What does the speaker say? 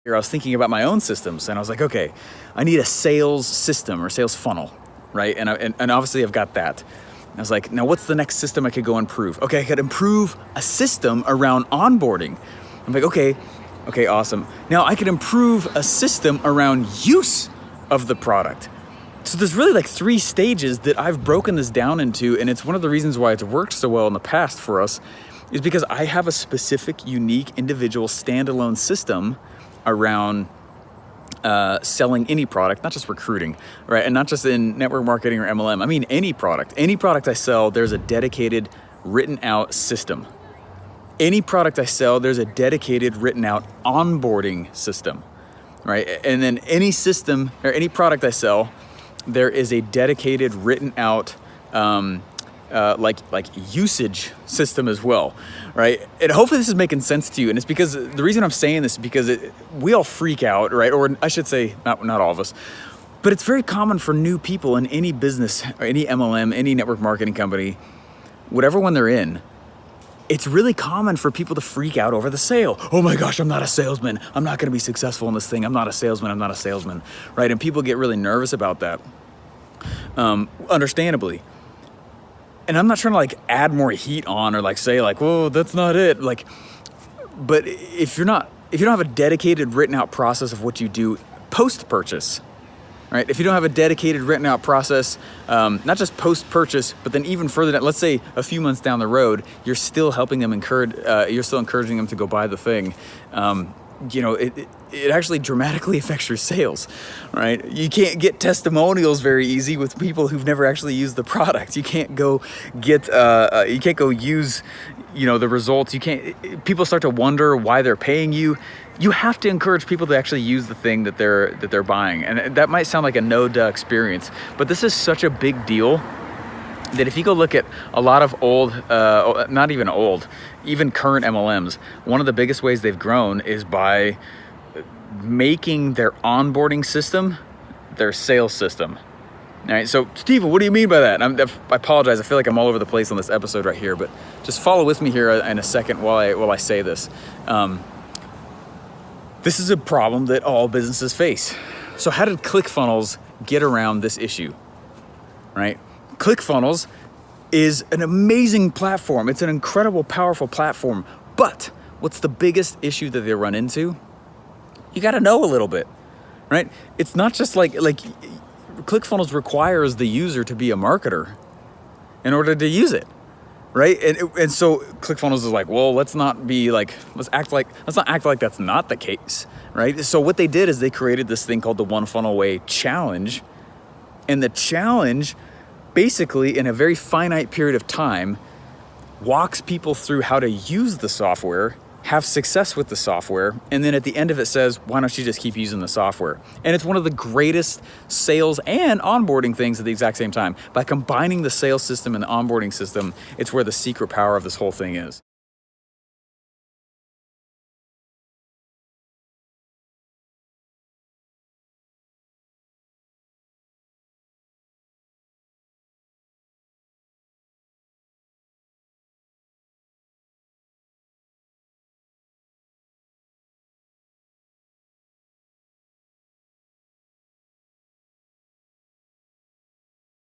I was thinking about my own systems, and I was like, okay, I need a sales system or sales funnel, right? And obviously I've got that. And I was like, now what's the next system I could go improve? Okay, I could improve a system around onboarding. I'm like, okay, awesome. Now I could improve a system around use of the product. So there's really like 3 stages that I've broken this down into, and it's one of the reasons why it's worked so well in the past for us, is because I have a specific, unique, individual, standalone system around selling any product, not just recruiting, right? And not just in network marketing or MLM. I mean, any product I sell, there's a dedicated written out system. Any product I sell, there's a dedicated written out onboarding system, right? And then any system or any product I sell, there is a dedicated written out like usage system as well, right? And hopefully this is making sense to you. And it's because the reason I'm saying this is because we all freak out, right? Or I should say, not all of us, but it's very common for new people in any business or any MLM, any network marketing company, whatever one they're in. It's really common for people to freak out over the sale. Oh my gosh, I'm not a salesman. I'm not going to be successful in this thing. I'm not a salesman, right? And people get really nervous about that, understandably. And I'm not trying to like add more heat on or like say like, whoa, that's not it. Like, but if you don't have a dedicated written out process of what you do post-purchase, right? If you don't have a dedicated written out process, not just post-purchase, but then even further down, let's say a few months down the road, you're still helping them you're still encouraging them to go buy the thing. It actually dramatically affects your sales, right? You can't get testimonials very easy with people who've never actually used the product. You can't go get, use, the results. People start to wonder why they're paying you. You have to encourage people to actually use the thing that they're buying. And that might sound like a no-duh experience, but this is such a big deal that if you go look at a lot of old, not even old, even current MLMs, one of the biggest ways they've grown is by making their onboarding system their sales system. All right, so Steven, what do you mean by that? I apologize, I feel like I'm all over the place on this episode right here, but just follow with me here in a second while I say this. This is a problem that all businesses face. So how did ClickFunnels get around this issue, right? ClickFunnels is an amazing platform. It's an incredible, powerful platform. But what's the biggest issue that they run into? You got to know a little bit, right? It's not just like ClickFunnels requires the user to be a marketer in order to use it, right? And so ClickFunnels is like, well, let's not act like that's not the case, right? So what they did is they created this thing called the One Funnel Way Challenge, and the challenge basically in a very finite period of time walks people through how to use the software, have success with the software, and then at the end of it says, why don't you just keep using the software? And it's one of the greatest sales and onboarding things at the exact same time. By combining the sales system and the onboarding system, it's where the secret power of this whole thing is.